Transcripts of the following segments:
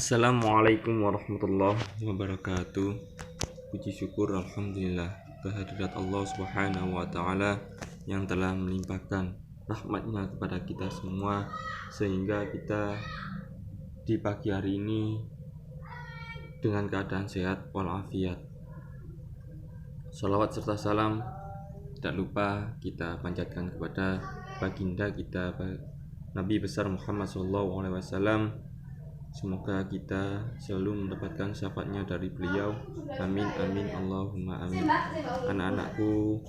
Assalamualaikum warahmatullahi wabarakatuh. Puji syukur alhamdulillah kehadirat Allah Subhanahu wa taala yang telah melimpahkan rahmatnya kepada kita semua sehingga kita di pagi hari ini dengan keadaan sehat walafiat. Salawat serta salam tidak lupa kita panjatkan kepada baginda kita Nabi besar Muhammad SAW. Semoga kita selalu mendapatkan syafaatnya dari beliau. Amin amin Allahumma amin. Anak-anakku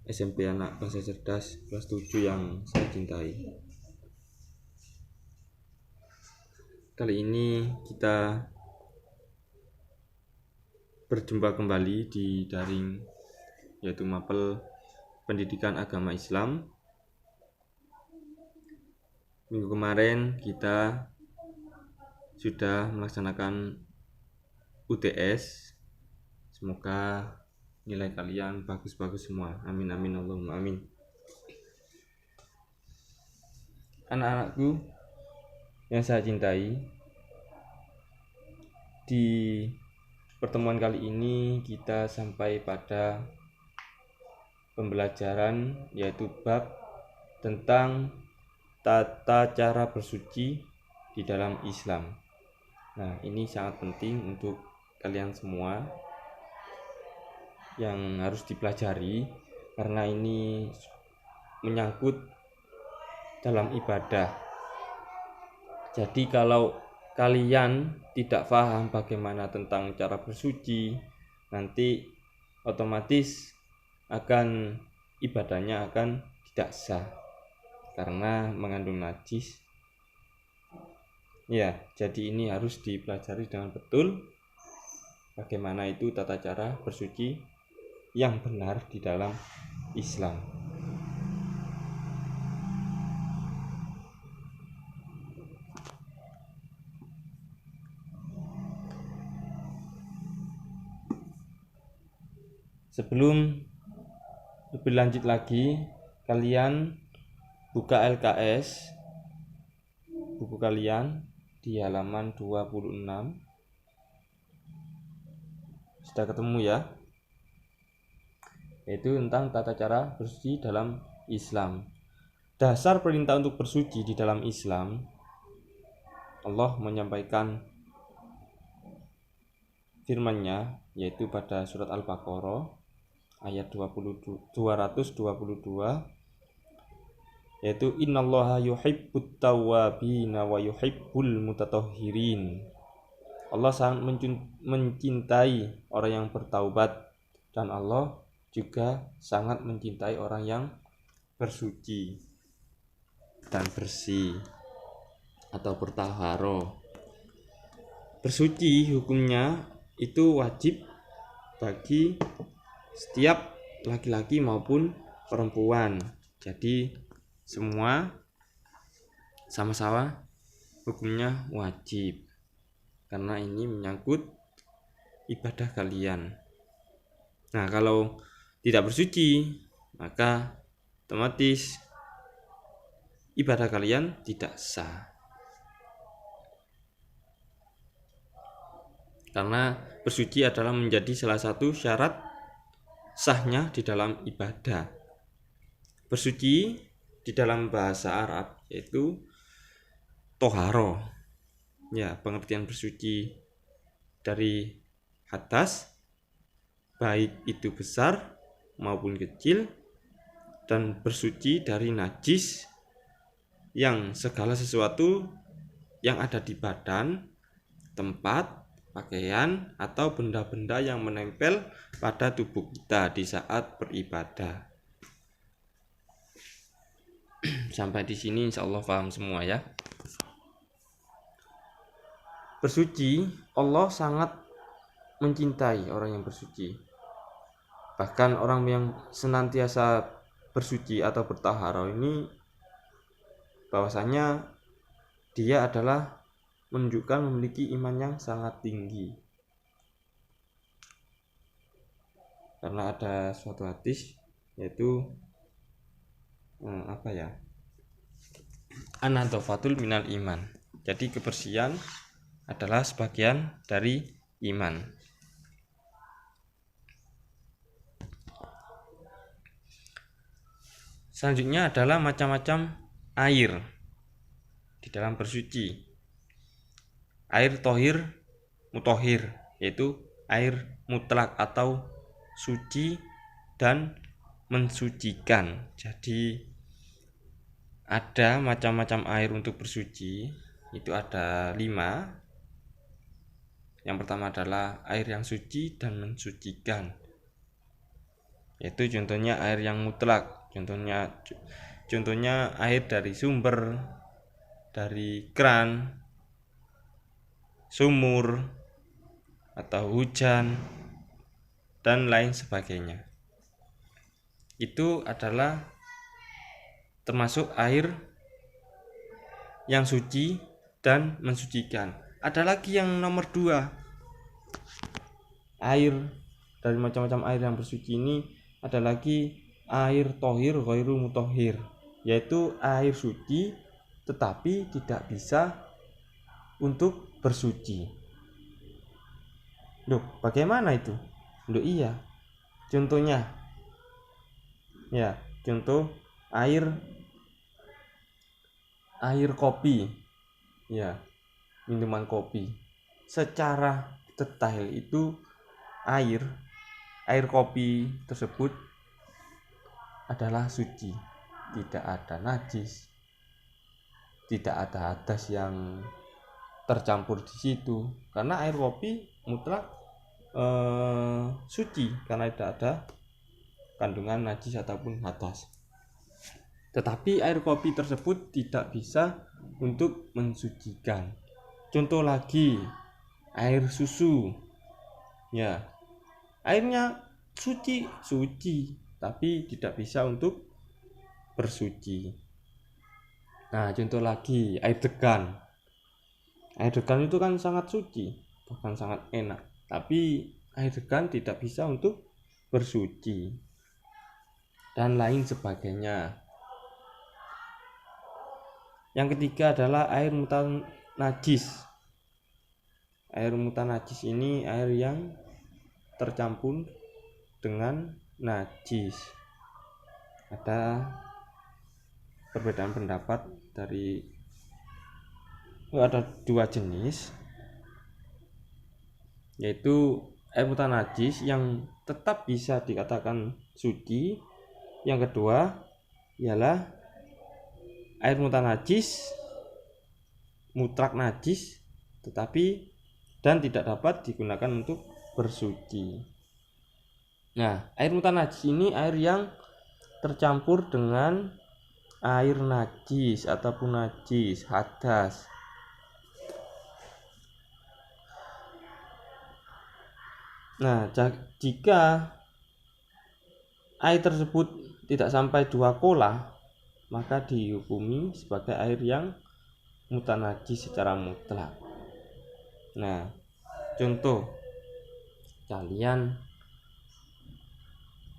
SMP Anak Bangsa Cerdas kelas 7 yang saya cintai, kali ini kita berjumpa kembali di daring, yaitu Mapel Pendidikan Agama Islam. Minggu kemarin kita sudah melaksanakan UTS. Semoga nilai kalian bagus-bagus semua. Amin amin Allahumma amin. Anak-anakku yang saya cintai, di pertemuan kali ini kita sampai pada pembelajaran, yaitu bab tentang tata cara bersuci di dalam Islam. Nah, ini sangat penting untuk kalian semua yang harus dipelajari karena ini menyangkut dalam ibadah. Jadi kalau kalian tidak paham bagaimana tentang cara bersuci, nanti otomatis ibadahnya akan tidak sah karena mengandung najis. Ya, jadi ini harus dipelajari dengan betul bagaimana itu tata cara bersuci yang benar di dalam Islam. Sebelum lebih lanjut lagi, kalian buka LKS buku kalian di halaman 26. Sudah ketemu ya? Yaitu tentang tata cara bersuci dalam Islam. Dasar perintah untuk bersuci di dalam Islam, Allah menyampaikan firman-Nya, yaitu pada surat Al-Baqarah ayat 222, yaitu innallaha yuhibbut tawwabina wa yuhibbul mutatahhirin. Allah sangat mencintai orang yang bertaubat, dan Allah juga sangat mencintai orang yang bersuci dan bersih atau bertaharah. Bersuci hukumnya itu wajib bagi setiap laki-laki maupun perempuan. Jadi semua sama-sama hukumnya wajib karena ini menyangkut ibadah kalian. Nah, kalau tidak bersuci, maka otomatis ibadah kalian tidak sah. Karena bersuci adalah menjadi salah satu syarat sahnya di dalam ibadah. Bersuci di dalam bahasa Arab yaitu toharo. Ya, pengertian bersuci dari hadas, baik itu besar maupun kecil, dan bersuci dari najis yang segala sesuatu yang ada di badan, tempat, pakaian, atau benda-benda yang menempel pada tubuh kita di saat beribadah. Sampai di sini insya Allah paham semua ya. Bersuci, Allah sangat mencintai orang yang bersuci. Bahkan orang yang senantiasa bersuci atau bertaharah ini bahwasanya dia adalah menunjukkan memiliki iman yang sangat tinggi. Karena ada suatu hadis yaitu An-nadhafatul minal iman. Jadi kebersihan adalah sebagian dari iman. Selanjutnya adalah macam-macam air di dalam bersuci. Air tohir, mutohir, yaitu air mutlak atau suci dan mensucikan. Jadi ada macam-macam air untuk bersuci, itu ada 5. Yang pertama adalah air yang suci dan mensucikan, yaitu contohnya air yang mutlak. Contohnya air dari sumber, dari keran, sumur, atau hujan, dan lain sebagainya. Itu adalah termasuk air yang suci dan mensucikan. Ada lagi yang nomor 2. Air dari macam-macam air yang bersuci ini ada lagi air tohir ghairu mutohir, yaitu air suci tetapi tidak bisa untuk bersuci. Loh, bagaimana itu? Loh, iya. Contohnya, ya, contoh air kopi, ya, minuman kopi. Secara detail itu air kopi tersebut adalah suci, tidak ada najis, tidak ada hadas yang tercampur di situ, karena air kopi mutlak suci karena tidak ada kandungan najis ataupun hadas. Tetapi air kopi tersebut tidak bisa untuk mensucikan. Contoh lagi, air susu, ya, airnya suci tapi tidak bisa untuk bersuci. Nah, contoh lagi air degan. Air degan itu kan sangat suci, bahkan sangat enak, tapi air degan tidak bisa untuk bersuci dan lain sebagainya. Yang ketiga adalah air mutan najis. Air mutan najis ini air yang tercampur dengan najis. Ada perbedaan pendapat ada 2 jenis, yaitu air mutan najis yang tetap bisa dikatakan suci. Yang kedua ialah air mutan najis, mutlak najis, tetapi dan tidak dapat digunakan untuk bersuci. Nah, air mutan najis ini air yang tercampur dengan air najis ataupun najis, hadas. Nah, jika air tersebut tidak sampai 2 kolah, maka dihukumi sebagai air yang mutan najis secara mutlak. Nah, contoh, kalian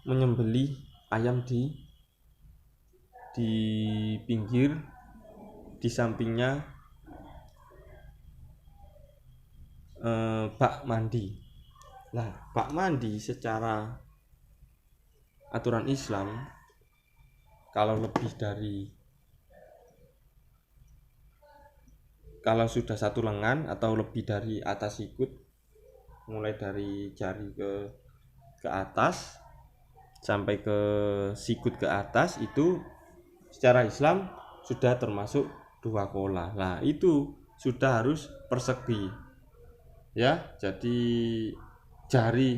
menyembelih ayam di pinggir, di sampingnya bak mandi. Nah, bak mandi secara aturan Islam, kalau sudah 1 lengan atau lebih dari atas sikut, mulai dari jari ke atas sampai ke sikut ke atas, itu secara Islam sudah termasuk 2 kolah. Nah, itu sudah harus persegi, ya. Jadi jari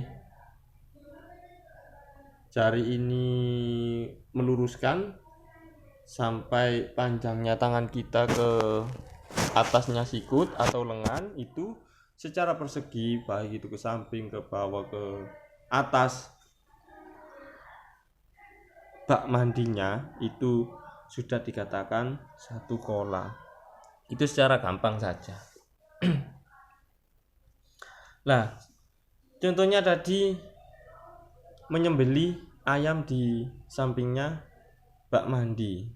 ini meluruskan sampai panjangnya tangan kita ke atasnya sikut atau lengan, itu secara persegi, baik itu ke samping, ke bawah, ke atas. Bak mandinya itu sudah dikatakan 1 kolah. Itu secara gampang saja. Nah, contohnya tadi menyembelih ayam di sampingnya bak mandi.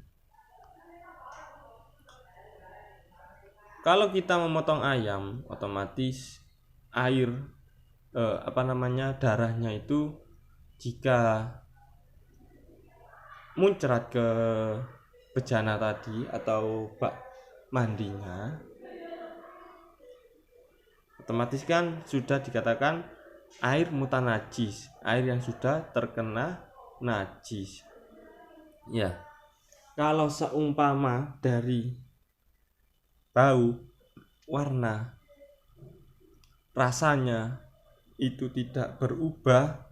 Kalau kita memotong ayam, otomatis air darahnya itu jika muncrat ke bejana tadi atau bak mandinya, otomatis kan sudah dikatakan air mutanajis, air yang sudah terkena najis. Ya, kalau seumpama dari bau, warna, rasanya itu tidak berubah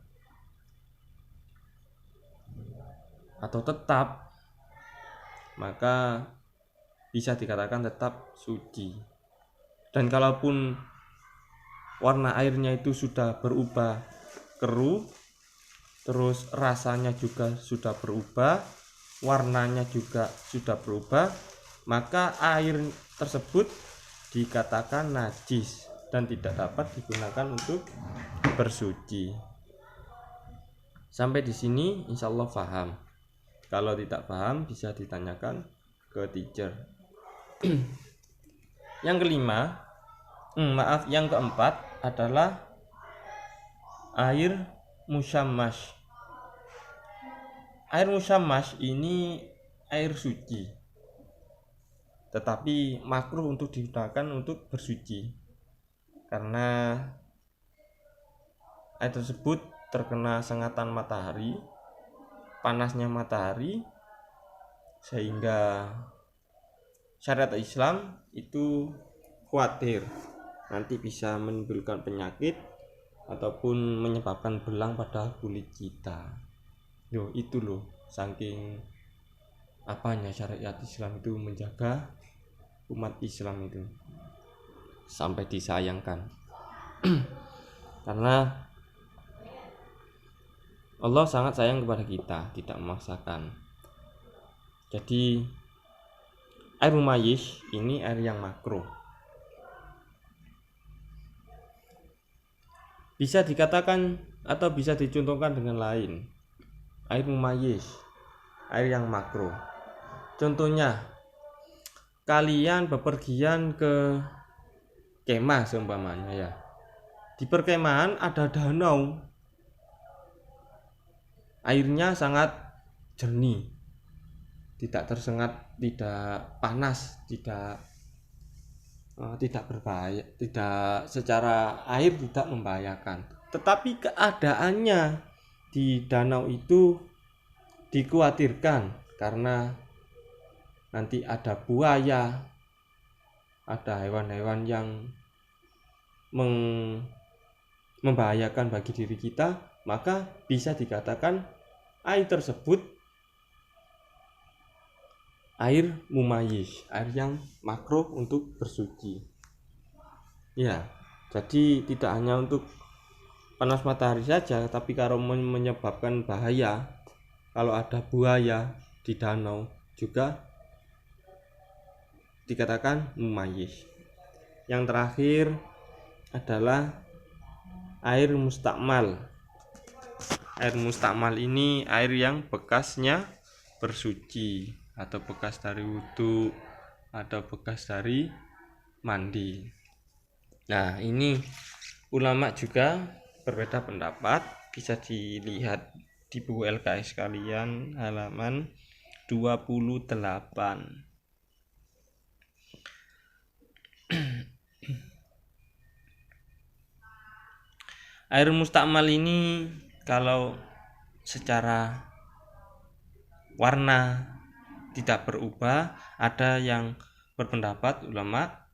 atau tetap, maka bisa dikatakan tetap suci. Dan kalaupun warna airnya itu sudah berubah keruh, terus rasanya juga sudah berubah, warnanya juga sudah berubah, maka air tersebut dikatakan najis dan tidak dapat digunakan untuk bersuci. Sampai di sini insya Allah paham. Kalau tidak paham bisa ditanyakan ke teacher. Yang keempat adalah air musyammash. Air musyammash ini air suci, tetapi makruh untuk digunakan untuk bersuci karena air tersebut terkena sengatan matahari, panasnya matahari, sehingga syariat Islam itu khawatir nanti bisa menimbulkan penyakit ataupun menyebabkan belang pada kulit kita. Itu loh, saking apanya syariat Islam itu menjaga umat Islam itu sampai disayangkan. Karena Allah sangat sayang kepada kita, tidak memaksakan. Jadi air mumayyiz ini air yang makruh. Bisa dikatakan atau bisa dicontohkan dengan lain. Air mumayyiz, air yang makruh. Contohnya, kalian bepergian ke kemah seumpamanya ya. Di perkemahan ada danau. Airnya sangat jernih. Tidak tersengat, tidak panas, tidak berbahaya, tidak secara air tidak membahayakan. Tetapi keadaannya di danau itu dikhawatirkan karena nanti ada buaya, ada hewan-hewan yang membahayakan bagi diri kita, maka bisa dikatakan air tersebut air mumayyiz, air yang makruh untuk bersuci. Ya, jadi tidak hanya untuk panas matahari saja, tapi kalau menyebabkan bahaya, kalau ada buaya di danau juga dikatakan mumayyiz. Yang terakhir adalah air mustakmal. Air mustakmal ini air yang bekasnya bersuci atau bekas dari wudhu atau bekas dari mandi. Nah, ini ulama juga berbeda pendapat, bisa dilihat di buku LKS kalian halaman 28. Air mustakmal ini kalau secara warna tidak berubah, ada yang berpendapat ulama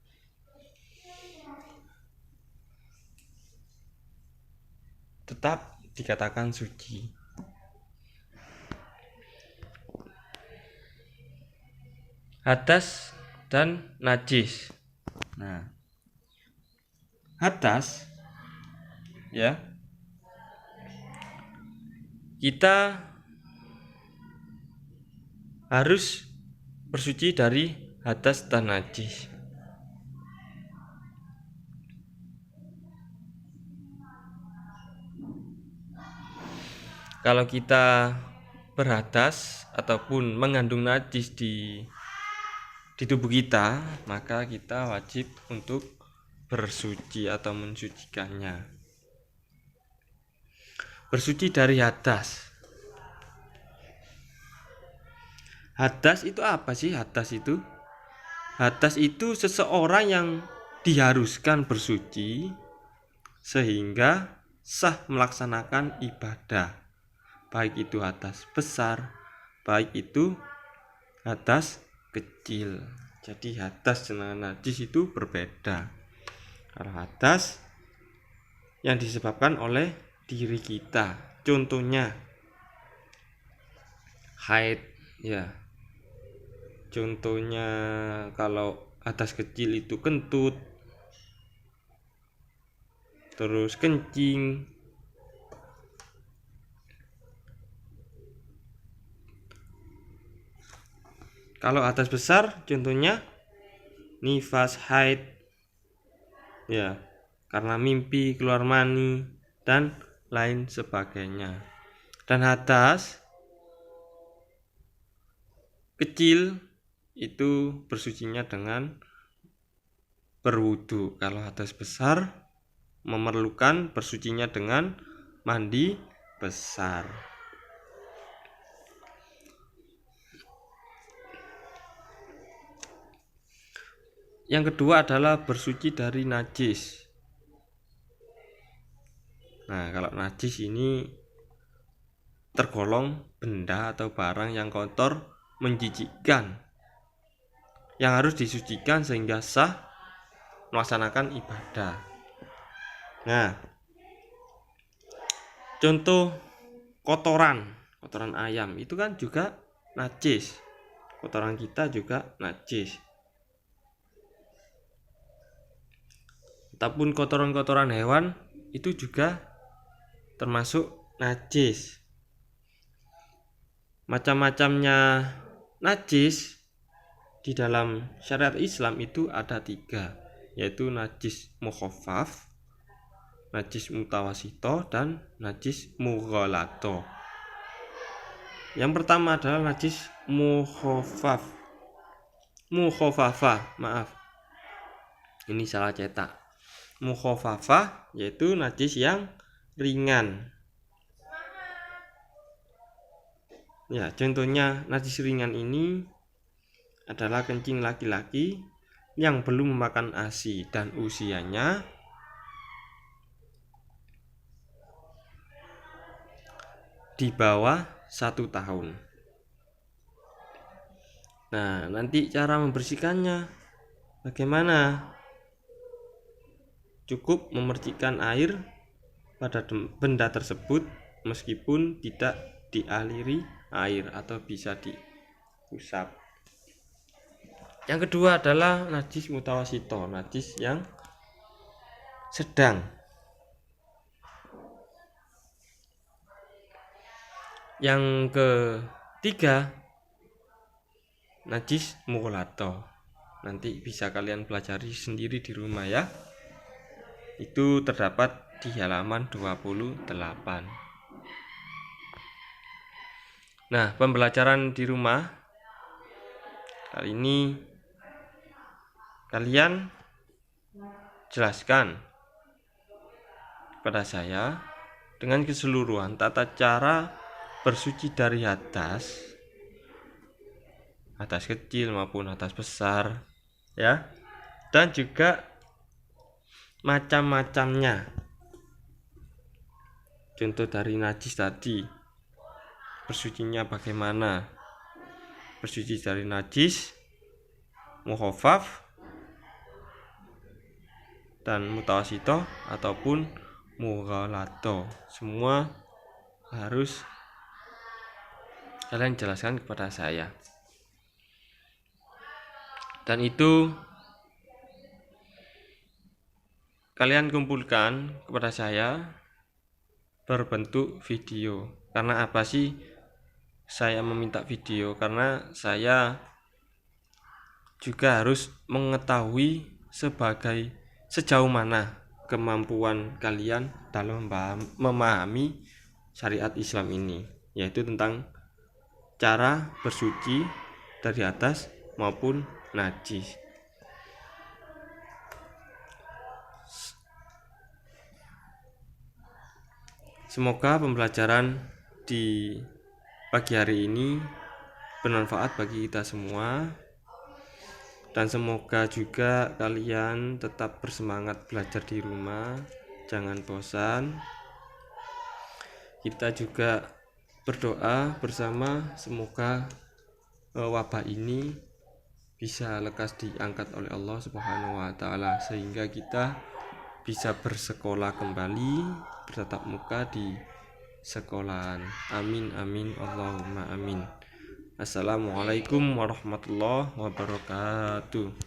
tetap dikatakan suci. Hadas dan najis. Nah, hadas ya, kita harus bersuci dari hadas dan najis. Kalau kita berhadas ataupun mengandung najis di di tubuh kita, maka kita wajib untuk bersuci atau mensucikannya. Bersuci dari hadas. Hadas itu apa sih? Hadas itu seseorang yang diharuskan bersuci sehingga sah melaksanakan ibadah, baik itu hadas besar, baik itu hadas kecil. Jadi hadas dengan najis itu berbeda. Kalau hadas yang disebabkan oleh diri kita, contohnya haid, ya. Contohnya kalau hadas kecil itu kentut, terus kencing, kalau hadas besar contohnya nifas, haid, ya, karena mimpi, keluar mani, dan lain sebagainya. Dan hadas kecil itu bersucinya dengan berwudu. Kalau hadas besar memerlukan bersucinya dengan mandi besar. Yang kedua adalah bersuci dari najis. Nah, kalau najis ini tergolong benda atau barang yang kotor, menjijikkan, yang harus disucikan sehingga sah melaksanakan ibadah. Nah, contoh kotoran ayam itu kan juga najis. Kotoran kita juga najis. Ataupun kotoran-kotoran hewan itu juga termasuk najis. Macam-macamnya najis di dalam syariat Islam itu ada 3, yaitu najis mukhaffaf, najis mutawasito, dan najis mughalato. Yang pertama adalah najis mukhaffafa, maaf, ini salah cetak. Mukhaffafa yaitu najis yang ringan. Ya, contohnya najis ringan ini adalah kencing laki-laki yang belum memakan ASI dan usianya di bawah 1 tahun. Nah, nanti cara membersihkannya bagaimana? Cukup memercikkan air pada benda tersebut meskipun tidak dialiri air atau bisa diusap. Yang kedua adalah najis mutawasito, najis yang sedang. Yang ketiga najis mughalato. Nanti bisa kalian pelajari sendiri di rumah ya. Itu terdapat di halaman 28. Nah, pembelajaran di rumah kali ini kalian jelaskan kepada saya dengan keseluruhan tata cara bersuci dari hadas kecil maupun hadas besar, ya, dan juga macam-macamnya. Contoh dari najis tadi, bersucinya bagaimana? Bersuci dari najis mukhaffaf dan mutawasito ataupun mughalato. Semua harus kalian jelaskan kepada saya. Dan itu kalian kumpulkan kepada saya berbentuk video. Karena apa sih saya meminta video? Karena saya juga harus mengetahui sejauh mana kemampuan kalian dalam memahami syariat Islam ini, yaitu tentang cara bersuci dari hadas maupun najis. Semoga pembelajaran di pagi hari ini bermanfaat bagi kita semua, dan semoga juga kalian tetap bersemangat belajar di rumah, jangan bosan. Kita juga berdoa bersama semoga wabah ini bisa lekas diangkat oleh Allah Subhanahu wa taala, sehingga kita bisa bersekolah kembali, bertatap muka di sekolahan. Amin amin Allahumma amin. Assalamualaikum warahmatullahi wabarakatuh.